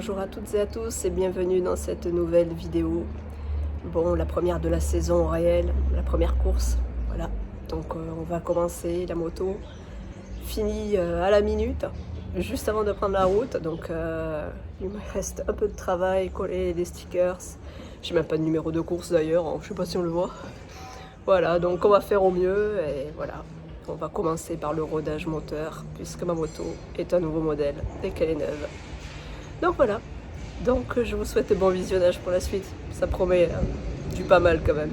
Bonjour à toutes et à tous et bienvenue dans cette nouvelle vidéo. Bon, la première de la saison réelle, la première course, voilà. Donc on va commencer la moto, fini à la minute, juste avant de prendre la route. Donc il me reste un peu de travail, coller des stickers. J'ai même pas de numéro de course d'ailleurs, hein, je sais pas si on le voit. Voilà, donc on va faire au mieux et voilà. On va commencer par le rodage moteur puisque ma moto est un nouveau modèle et qu'elle est neuve. Donc voilà, donc je vous souhaite bon visionnage pour la suite, ça promet du pas mal quand même.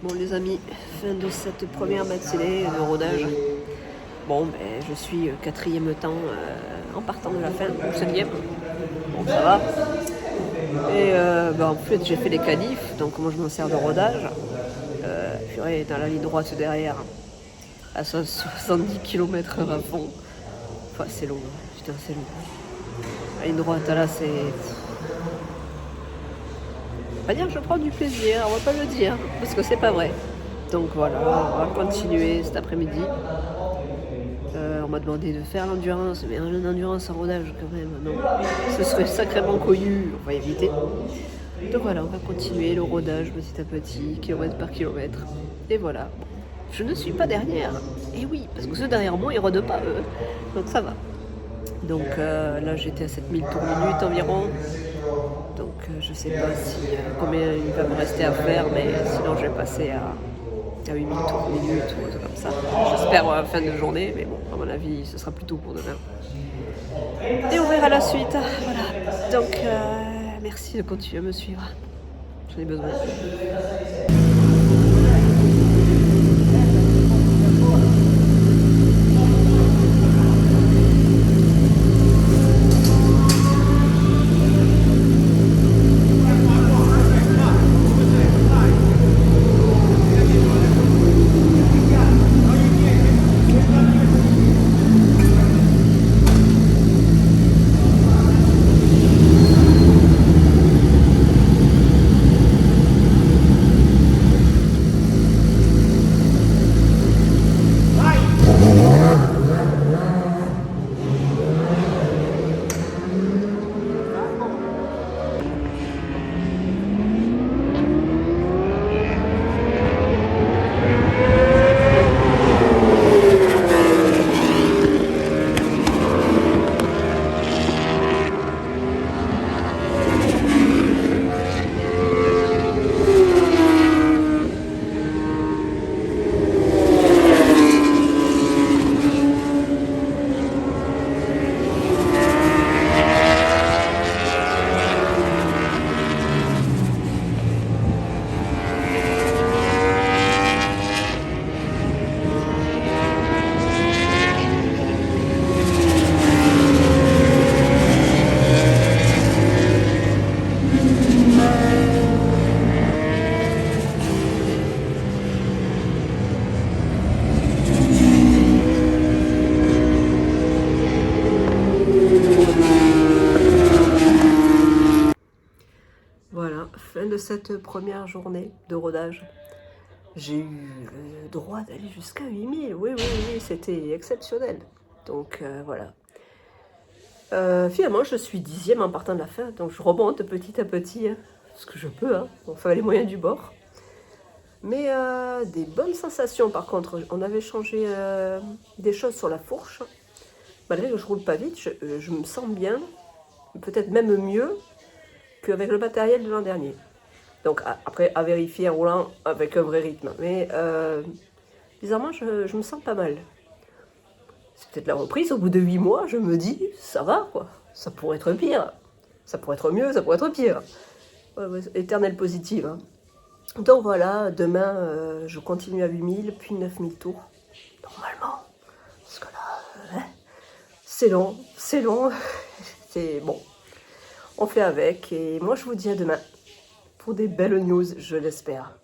Bon les amis, fin de cette première matinée de rodage. Bon, ben, je suis quatrième temps en partant de la fin, ou cinquième. Bon, ça va. Et en fait, j'ai fait les qualifs, donc moi je m'en sers de rodage. Purée, dans la ligne droite derrière, à 70 km/h à fond. Enfin, c'est long, hein. Putain, c'est long. La ligne droite, là, c'est... On va dire que je prends du plaisir, on va pas le dire, parce que c'est pas vrai. Donc voilà, on va continuer cet après-midi. On m'a demandé de faire l'endurance, mais un endurance en rodage quand même, non. Ce serait sacrément connu, on va éviter. Donc voilà, on va continuer le rodage petit à petit, kilomètre par kilomètre. Et voilà. Je ne suis pas dernière. Et oui, parce que ceux derrière moi, ils rodent pas, eux. Donc ça va. Donc là, j'étais à 7000 tours minute environ. Donc je sais pas si combien il va me rester à faire, mais sinon je vais passer à 8000 tours minute ou un truc comme ça. J'espère à la fin de journée, mais bon, à mon avis, ce sera plutôt pour demain. Et on verra la suite. Voilà. Donc merci de continuer à me suivre. J'en ai besoin. Voilà, fin de cette première journée de rodage. J'ai eu le droit d'aller jusqu'à 8000. Oui, c'était exceptionnel. Donc voilà. Finalement, je suis 10e en partant de la fin, donc je remonte petit à petit, hein, ce que je peux, hein, enfin les moyens du bord. Mais des bonnes sensations par contre. On avait changé des choses sur la fourche. Malgré que je roule pas vite, je me sens bien, peut-être même mieux qu'avec le matériel de l'an dernier. Donc après, à vérifier en roulant avec un vrai rythme. Mais bizarrement, je me sens pas mal. C'est peut-être la reprise, au bout de 8 mois, je me dis, ça va, quoi. Ça pourrait être pire. Ça pourrait être mieux, ça pourrait être pire. Ouais, éternelle positive. Hein. Donc voilà, demain, je continue à 8000, puis 9000 tours. Normalement. Parce que là, c'est long, c'est long. C'est bon. On fait avec. Et moi, je vous dis à demain. Pour des belles news, je l'espère.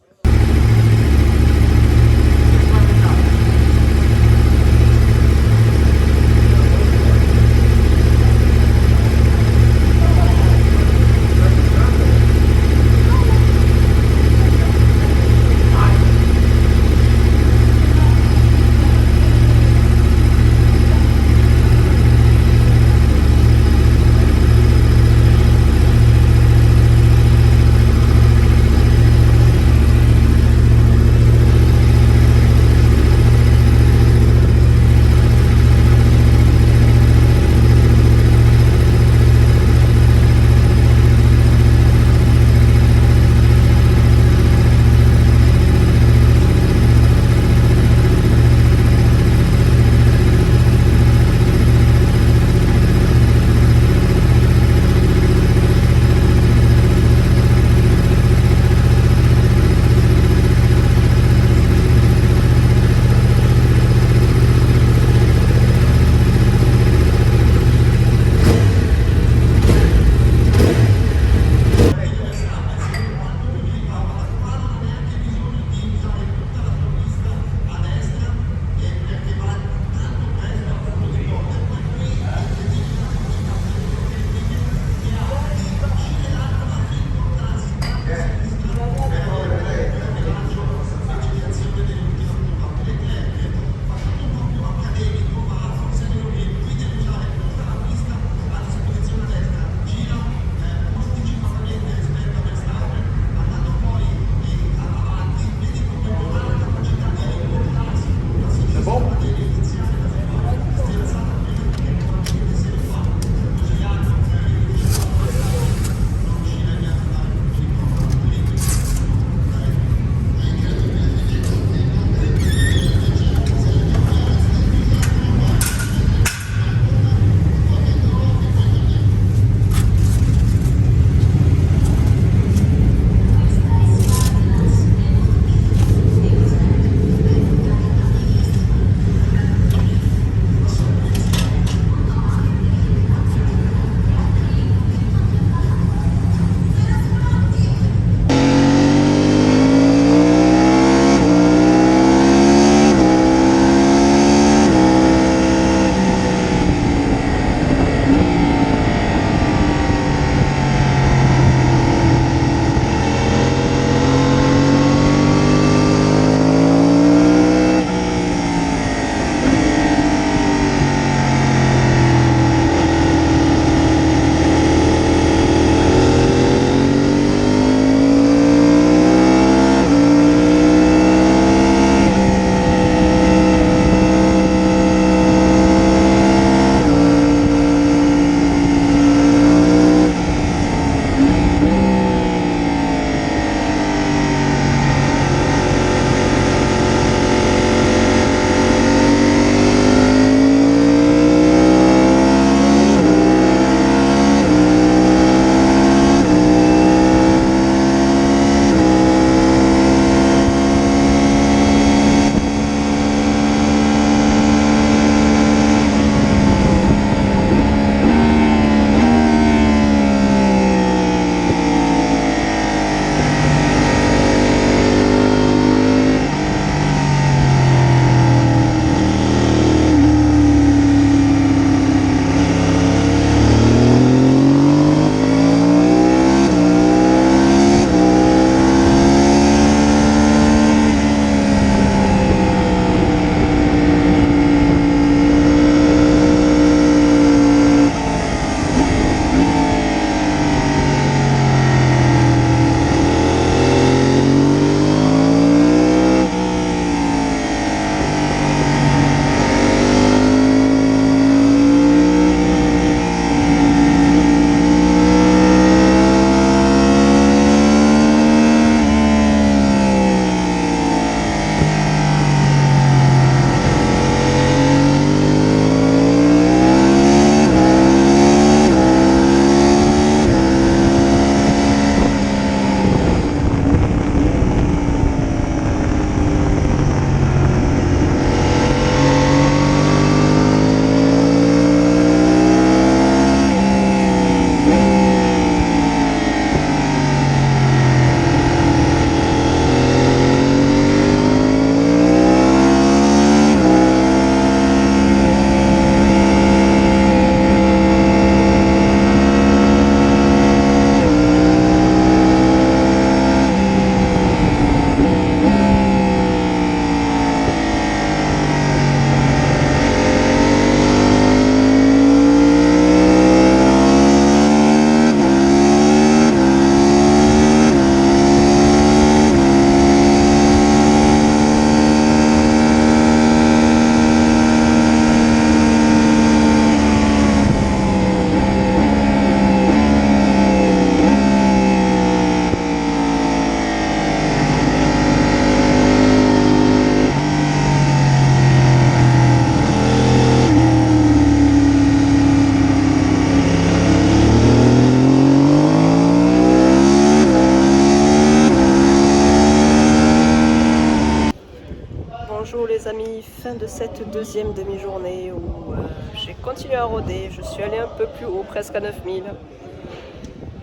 de cette deuxième demi-journée où j'ai continué à rôder. Je suis allée un peu plus haut, presque à 9000.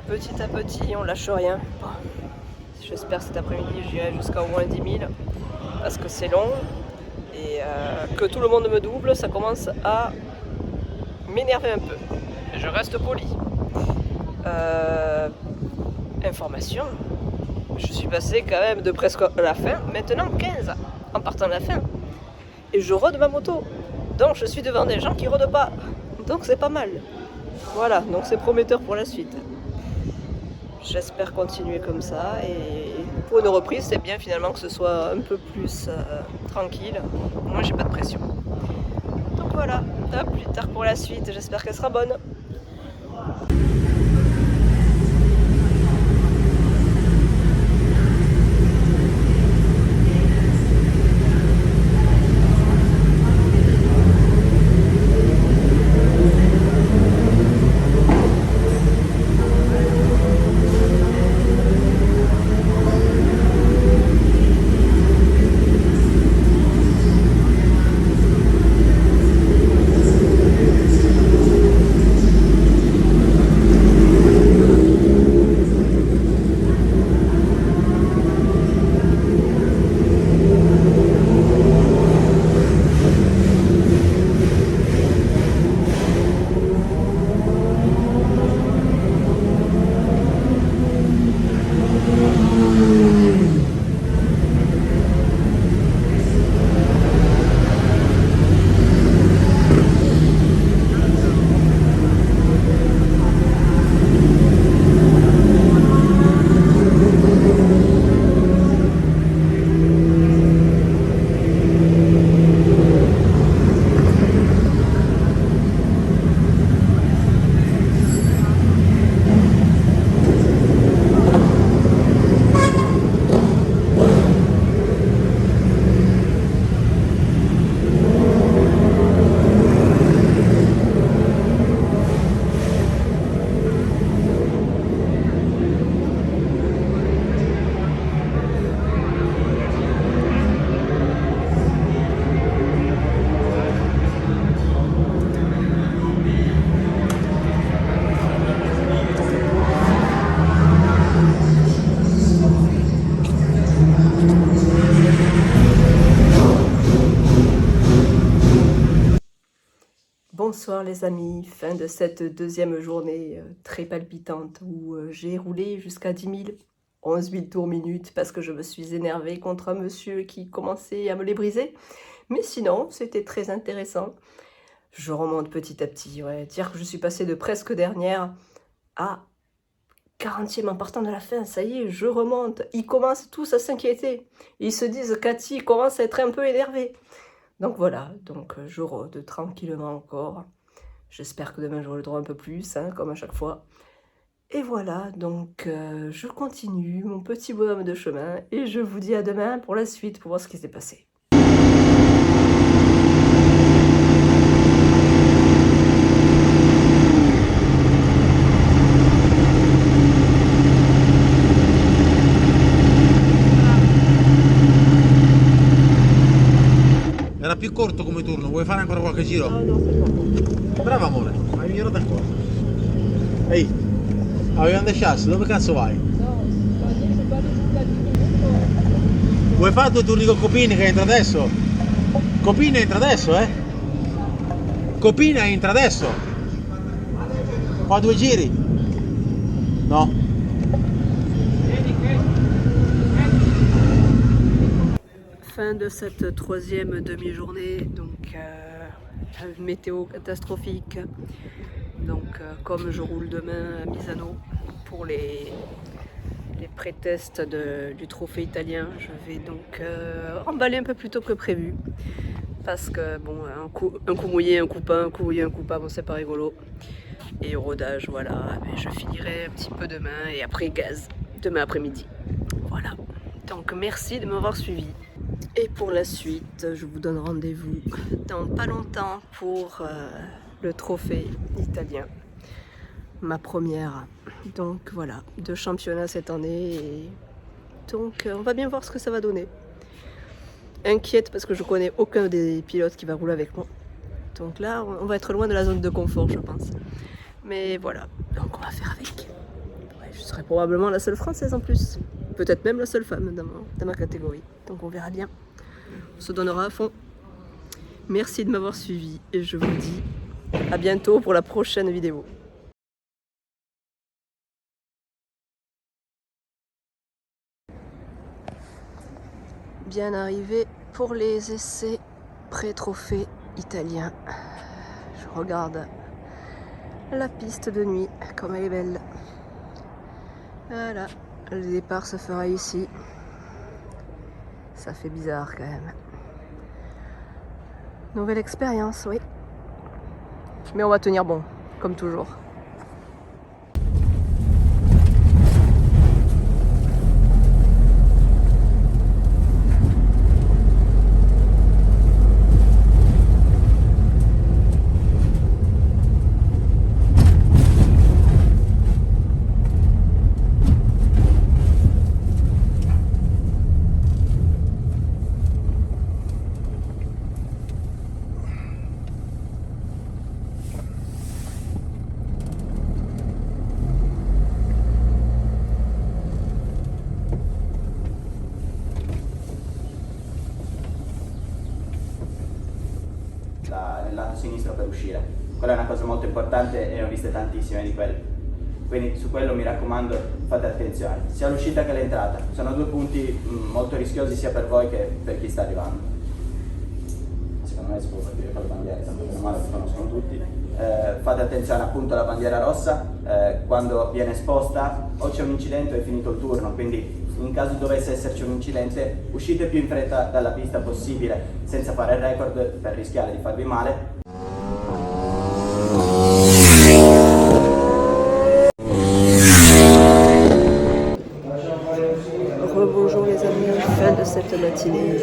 Petit à petit, on lâche rien. J'espère cet après-midi, j'irai jusqu'à au moins 10 000 parce que c'est long et que tout le monde me double, ça commence à m'énerver un peu. Je reste poli. Information, je suis passé quand même de presque à la fin, maintenant 15 en partant de la fin. Et je rôde ma moto. Donc je suis devant des gens qui rôdent pas. Donc c'est pas mal. Voilà, donc c'est prometteur pour la suite. J'espère continuer comme ça. Et pour une reprise, c'est bien finalement que ce soit un peu plus tranquille. Moi j'ai pas de pression. Donc voilà, à plus tard pour la suite. J'espère qu'elle sera bonne. Bonsoir les amis, fin de cette deuxième journée très palpitante où j'ai roulé jusqu'à 10 000, 11 000 tours minutes parce que je me suis énervée contre un monsieur qui commençait à me les briser. Mais sinon, c'était très intéressant. Je remonte petit à petit, ouais. Dire que je suis passée de presque dernière à 40e en partant de la fin, ça y est, je remonte. Ils commencent tous à s'inquiéter. Ils se disent, Cathy commence à être un peu énervée. Donc voilà, donc je rôde tranquillement encore. J'espère que demain j'aurai le droit un peu plus, hein, comme à chaque fois. Et voilà, donc je continue mon petit bonhomme de chemin et je vous dis à demain pour la suite, pour voir ce qui s'est passé. Era più corto come turno, vuoi fare ancora qualche giro? No, c'est bon. Brava amore, hai migliorato ancora. Ehi, avevamo dei chassi, dove cazzo vai? Vuoi fare 2 turni con Copini che entra adesso? Copini entra adesso, eh? Copini entra adesso. Fa 2 giri. No. Fin de cette troisième demi-journée, donc météo catastrophique. Donc comme je roule demain à Misano pour les pré-tests du trophée italien, je vais donc emballer un peu plus tôt que prévu. Parce que bon, un coup mouillé, un coup pas, un coup mouillé, un coup pas, bon c'est pas rigolo. Et au rodage, voilà, mais je finirai un petit peu demain et après gaz, demain après-midi. Voilà. Donc merci de m'avoir suivi. Et pour la suite, je vous donne rendez-vous dans pas longtemps pour le trophée italien. Ma première, donc voilà, de championnat cette année. Et donc on va bien voir ce que ça va donner. inquiète parce que je connais aucun des pilotes qui va rouler avec moi. Donc là, on va être loin de la zone de confort, je pense. Mais voilà, donc on va faire avec. Ouais, je serai probablement la seule Française en plus. Peut-être même la seule femme dans ma catégorie. Donc on verra bien. On se donnera à fond. Merci de m'avoir suivi et je vous dis à bientôt pour la prochaine vidéo. Bien arrivé pour les essais pré-trophée italiens. Je regarde la piste de nuit, comme elle est belle. Voilà, le départ se fera ici. Ça fait bizarre quand même. Nouvelle expérience, oui. Mais on va tenir bon, comme toujours. Nel lato sinistro per uscire. Quella è una cosa molto importante e ne ho viste tantissime di quelle. Quindi su quello mi raccomando fate attenzione, sia all'uscita che all'entrata. Sono due punti molto rischiosi sia per voi che per chi sta arrivando. Secondo me si può partire con le bandiere, tanto meno male, si conoscono tutti. Fate attenzione appunto alla bandiera rossa, quando viene esposta o c'è un incidente o è finito il turno, quindi in caso dovesse esserci un incidente uscite più in fretta dalla pista possibile senza fare il record per rischiare di farvi male. Rebonjour les amis, fin de cette matinée.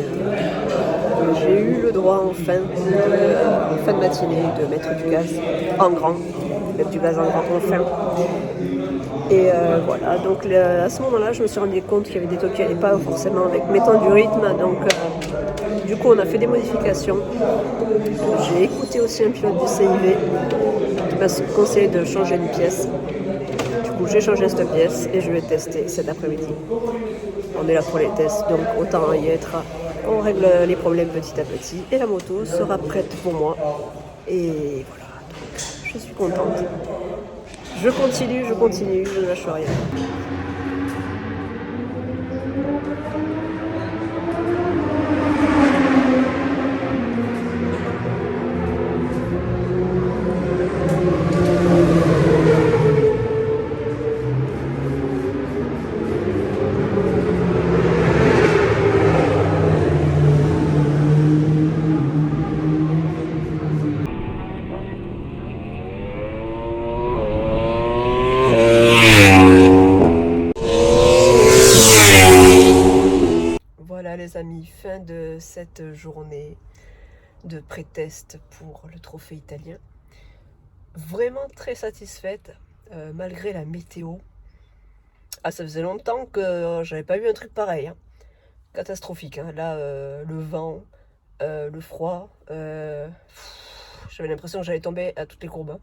J'ai eu le droit en fin de matinée de mettre du gaz en grand, mettre du gaz en grand enfin. Et voilà, donc à ce moment-là, je me suis rendu compte qu'il y avait des trucs qui n'allaient pas forcément avec mes temps du rythme. Donc du coup, on a fait des modifications. J'ai écouté aussi un pilote du CIV qui m'a conseillé de changer une pièce. Du coup, j'ai changé cette pièce et je vais tester cet après-midi. On est là pour les tests, donc autant y être. On règle les problèmes petit à petit et la moto sera prête pour moi. Et voilà, donc je suis contente. Je continue, je ne lâche rien. Les amis, fin de cette journée de pré-test pour le trophée italien. Vraiment très satisfaite malgré la météo. Ah, ça faisait longtemps que j'avais pas eu un truc pareil, hein. Catastrophique, hein. Là le vent, le froid, j'avais l'impression que j'allais tomber à toutes les courbes, hein.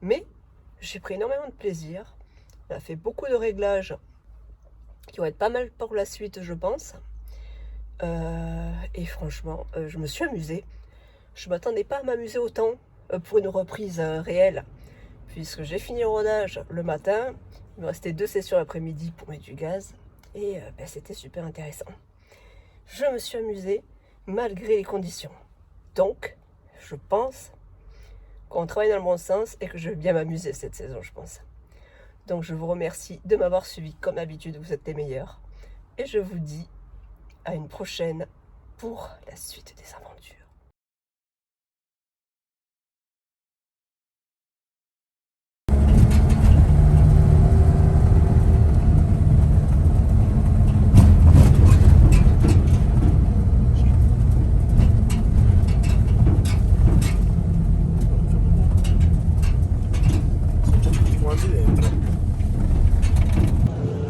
Mais j'ai pris énormément de plaisir. On a fait beaucoup de réglages qui vont être pas mal pour la suite, je pense. Et franchement, je me suis amusée. Je m'attendais pas à m'amuser autant pour une reprise réelle, puisque j'ai fini le rodage le matin. Il me restait 2 sessions l'après-midi pour mettre du gaz, et c'était super intéressant. Je me suis amusée malgré les conditions. Donc, je pense qu'on travaille dans le bon sens et que je vais bien m'amuser cette saison, je pense. Donc, je vous remercie de m'avoir suivi comme d'habitude. Vous êtes les meilleurs, et je vous dis à une prochaine pour la suite des aventures.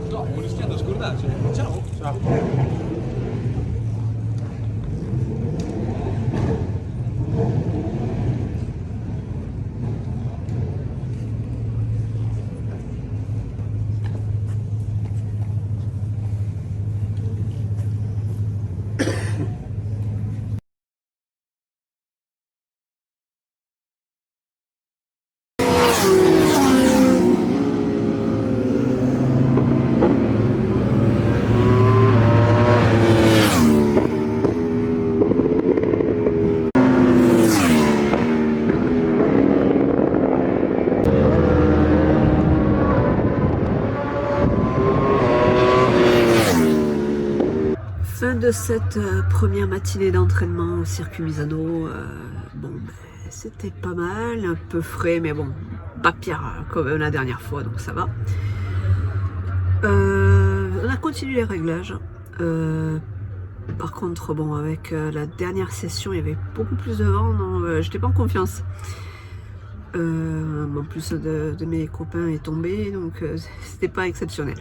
No, ho rischiato a scordarci. Ciao. Ciao. de cette première matinée d'entraînement au circuit Misano, bon, ben, c'était pas mal, un peu frais, mais bon, pas pire comme la dernière fois, donc ça va. On a continué les réglages. Par contre, bon, avec la dernière session, il y avait beaucoup plus de vent, donc j'étais pas en confiance. En plus de mes copains est tombé, donc c'était pas exceptionnel.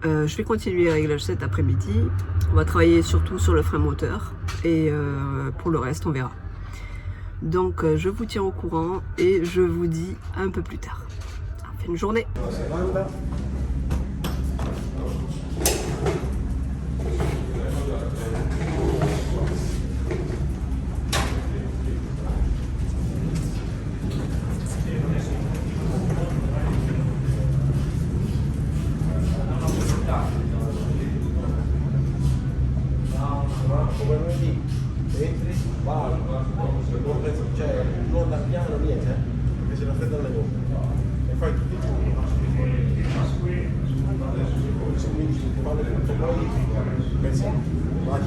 Je vais continuer les réglages cet après-midi. On va travailler surtout sur le frein moteur et pour le reste, on verra. Donc je vous tiens au courant et je vous dis un peu plus tard. Fin de journée. Entri, vai, cioè non da piano niente, perché se la fredda alla gomme e fai tutti i turni, se quindi fanno tutto poi pensi, vai.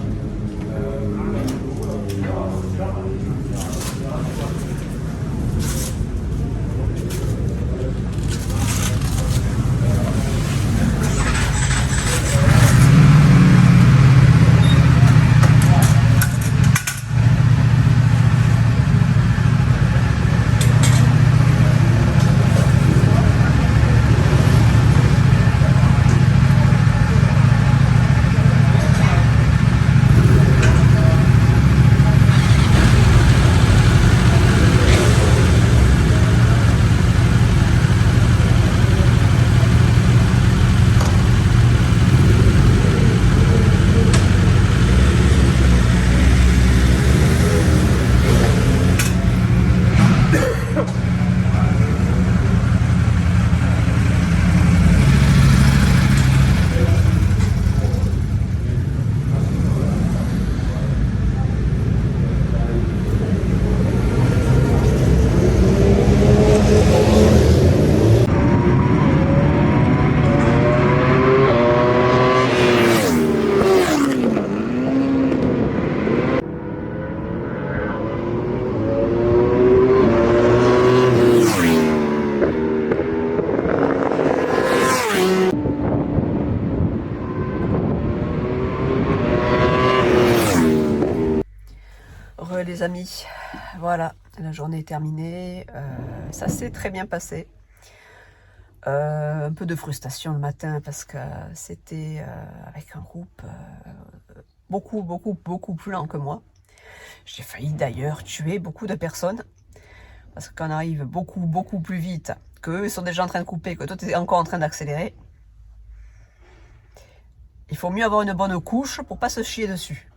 Les amis, voilà, la journée est terminée, ça s'est très bien passé. Un peu de frustration le matin parce que c'était avec un groupe beaucoup plus lent que moi. J'ai failli d'ailleurs tuer beaucoup de personnes parce qu'on arrive beaucoup plus vite qu'eux, ils sont déjà en train de couper, que toi tu es encore en train d'accélérer. Il faut mieux avoir une bonne couche pour pas se chier dessus.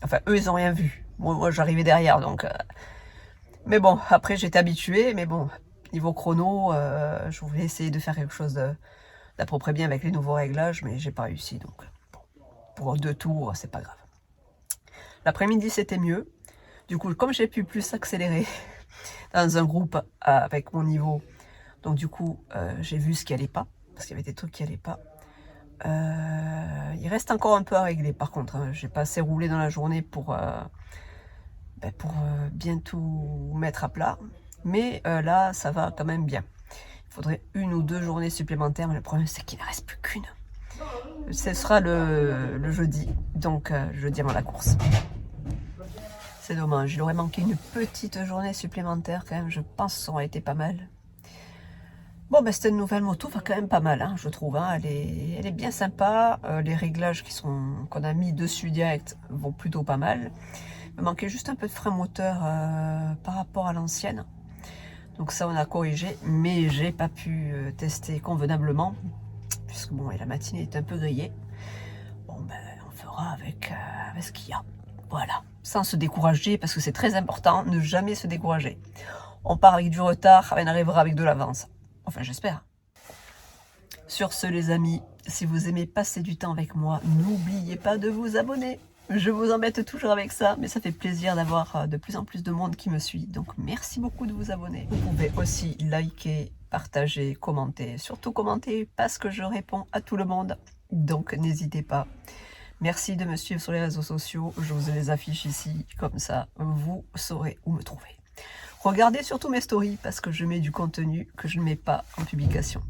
Enfin, eux, ils n'ont rien vu. Moi, j'arrivais derrière, donc... Mais bon, après, j'étais habituée. Mais bon, niveau chrono, je voulais essayer de faire quelque chose d'à peu près bien avec les nouveaux réglages, mais j'ai pas réussi. Donc, bon, pour 2 tours, c'est pas grave. L'après-midi, c'était mieux. Du coup, comme j'ai pu plus accélérer dans un groupe avec mon niveau, donc du coup, j'ai vu ce qui allait pas, parce qu'il y avait des trucs qui allaient pas. Il reste encore un peu à régler par contre, hein. J'ai pas assez roulé dans la journée pour bien tout mettre à plat, mais là ça va quand même bien. Il faudrait 1 ou 2 journées supplémentaires, mais le problème c'est qu'il ne reste plus qu'une. Ce sera le jeudi, donc jeudi avant la course. C'est dommage, il aurait manqué une petite journée supplémentaire quand même, je pense que ça aurait été pas mal. Bon, ben, cette nouvelle moto va quand même pas mal, hein, je trouve. Hein. Elle est bien sympa. Les réglages qu'on a mis dessus direct vont plutôt pas mal. Il me manquait juste un peu de frein moteur par rapport à l'ancienne. Donc ça, on a corrigé. Mais j'ai pas pu tester convenablement. Puisque bon, la matinée est un peu grillée. Bon, ben, on fera avec ce qu'il y a. Voilà. Sans se décourager, parce que c'est très important, ne jamais se décourager. On part avec du retard, on arrivera avec de l'avance. Enfin, j'espère. Sur ce, les amis, si vous aimez passer du temps avec moi, n'oubliez pas de vous abonner. Je vous embête toujours avec ça, mais ça fait plaisir d'avoir de plus en plus de monde qui me suit. Donc, merci beaucoup de vous abonner. Vous pouvez aussi liker, partager, commenter. Surtout commenter, parce que je réponds à tout le monde. Donc, n'hésitez pas. Merci de me suivre sur les réseaux sociaux, je vous les affiche ici, comme ça vous saurez où me trouver. Regardez surtout mes stories parce que je mets du contenu que je ne mets pas en publication.